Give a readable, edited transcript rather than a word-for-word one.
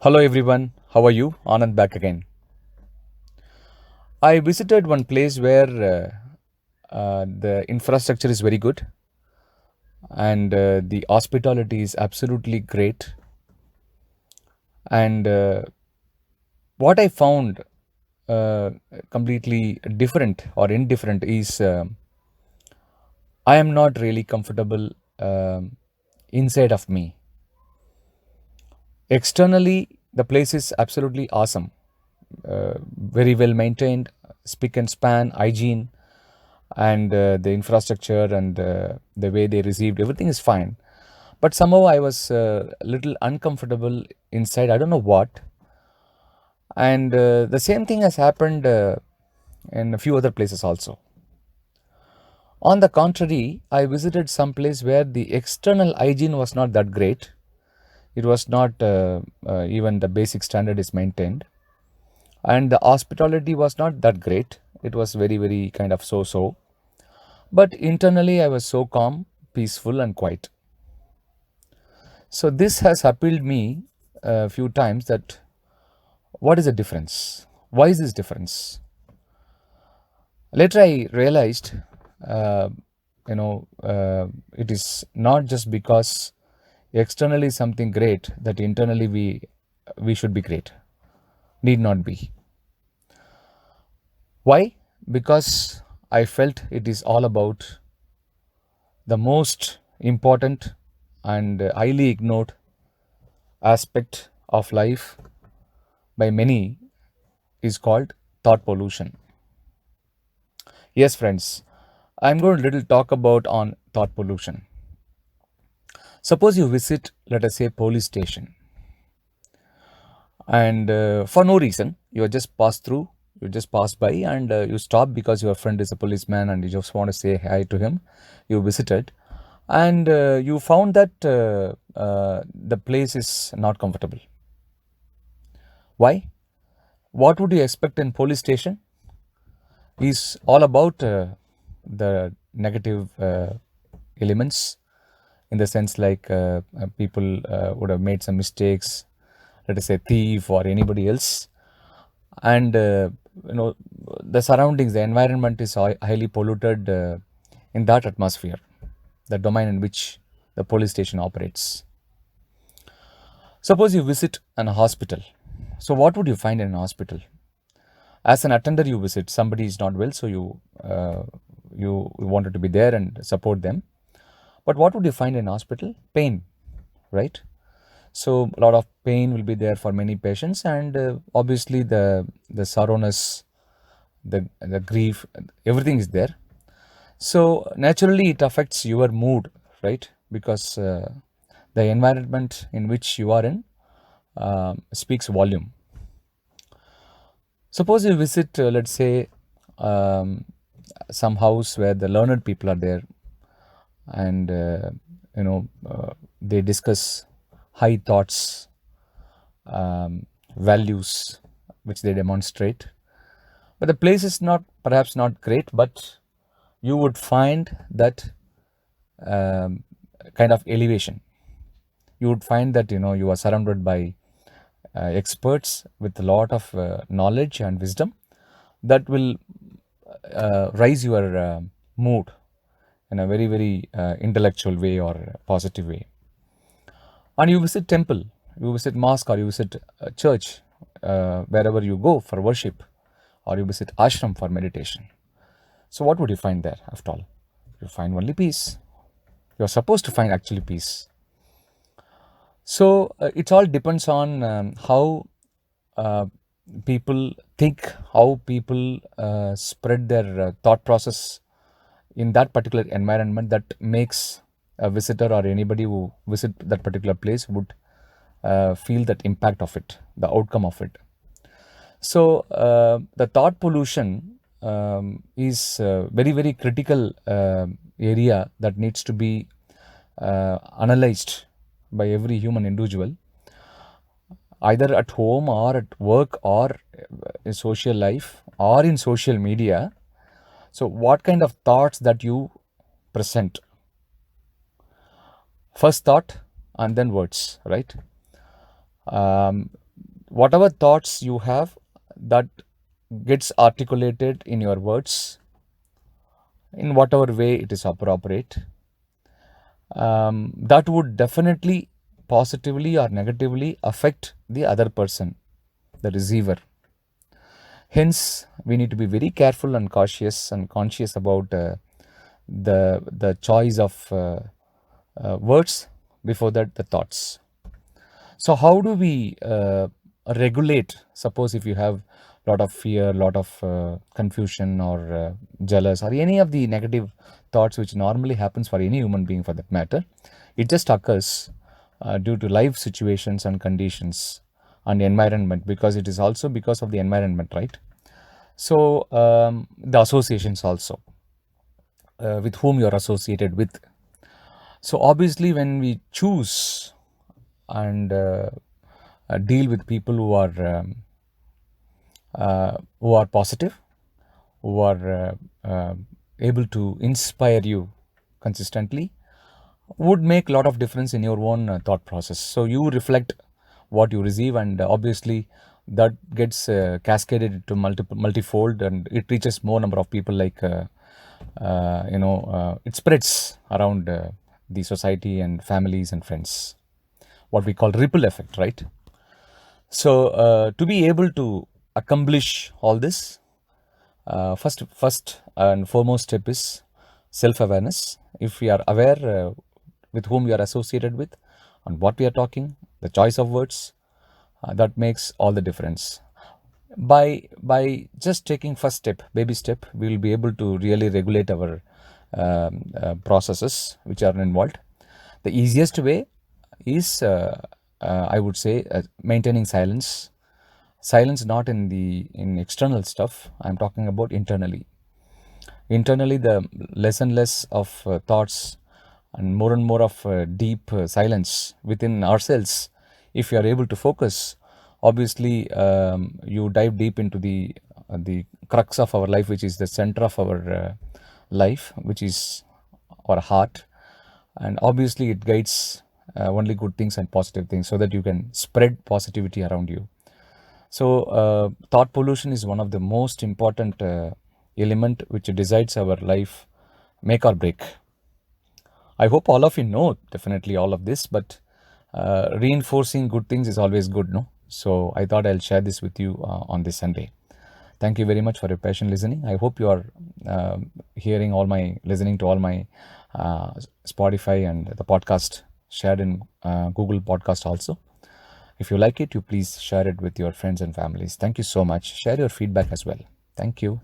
Hello everyone, how are you? Anand back again. I visited one place where the infrastructure is very good and the hospitality is absolutely great. And what I found uh, completely different or indifferent is I am not really comfortable inside of me. Externally, the place is absolutely awesome, very well maintained, spick and span, hygiene, and the infrastructure and the way they received everything is fine. But somehow I was a little uncomfortable inside. I don't know what. And the same thing has happened in a few other places also. On the contrary, I visited some place where the external hygiene was not that great. It was not even the basic standard is maintained, and the hospitality was not that great. It was very kind of so. But internally, I was so calm, peaceful, and quiet. So this has appealed me a few times that what is the difference? Why is this difference? Later I realized, uh, it is not just because externally something great that internally we should be great. Need not be. Why? Because I felt it is all about the most important and highly ignored aspect of life by many is called thought pollution. Yes, friends, I'm going to little talk about on thought pollution. Suppose you visit, let us say, police station, and for no reason, you just pass through, you just pass by, and you stop because your friend is a policeman, and you just want to say hi to him. You visited, and you found that the place is not comfortable. Why? What would you expect in police station? Is all about the negative elements, in the sense like people would have made some mistakes, let us say thief or anybody else, and the surroundings, the environment is highly polluted in that atmosphere, the domain in which the police station operates. Suppose you visit an hospital. So what would you find in an hospital? As an attender, you visit, somebody is not well, so you wanted to be there and support them. But what would you find in hospital? Pain, right? So a lot of pain will be there for many patients, and obviously the sorrowness, the grief, everything is there. So naturally, it affects your mood, right? Because the environment in which you are in speaks volume. Suppose you visit, let's say, um, some house where the learned people are there, and they discuss high thoughts, values, which they demonstrate. But the place is not perhaps not great, but you would find that um, kind of elevation. You would find that you are surrounded by experts with a lot of knowledge and wisdom that will raise your mood in a very intellectual way or positive way. And you visit temple, you visit mosque, or you visit church, wherever you go for worship, or you visit ashram for meditation. So what would you find there after all? You find only peace. You're supposed to find actually peace. So it all depends on how uh, people think, how people spread their thought process in that particular environment, that makes a visitor or anybody who visit that particular place would feel that impact of it, the outcome of it. So the thought pollution is very critical area that needs to be analyzed by every human individual, either at home or at work or in social life or in social media. So what kind of thoughts that you present? First thought and then words, right? whatever thoughts you have, that gets articulated in your words in whatever way it is appropriate, that would definitely positively or negatively affect the other person, the receiver. Hence, we need to be very careful and cautious and conscious about the choice of words, before that the thoughts. So how do we regulate, suppose if you have a lot of fear, lot of confusion, or jealous, or any of the negative thoughts which normally happens for any human being for that matter. It just occurs due to life situations and conditions and environment, because it is also because of the environment, right? So the associations also, with whom you are associated with. So obviously when we choose and deal with people who are positive, who are able to inspire you consistently, would make a lot of difference in your own thought process. So you reflect what you receive, and obviously that gets cascaded to multifold, and it reaches more number of people, like it spreads around the society and families and friends, what we call ripple effect, right? So to be able to accomplish all this, first and foremost step is self-awareness. If we are aware with whom we are associated with and what we are talking, the choice of words, that makes all the difference. By just taking first step, baby step, we will be able to really regulate our processes which are involved. The easiest way is, I would say, maintaining silence. Silence not in external stuff. I'm talking about internally. Internally, the less and less of thoughts and more of deep silence within ourselves. If you are able to focus, obviously you dive deep into the crux of our life, which is the center of our life, which is our heart, and obviously it guides only good things and positive things, so that you can spread positivity around you. So thought pollution is one of the most important element which decides our life, make or break. I hope all of you know definitely all of this, but reinforcing good things is always good, no? So I thought I'll share this with you on this Sunday. Thank you very much for your patient listening. I hope you are listening to all my Spotify and the podcast shared in Google Podcast also. If you like it, you please share it with your friends and families. Thank you so much. Share your feedback as well. Thank you.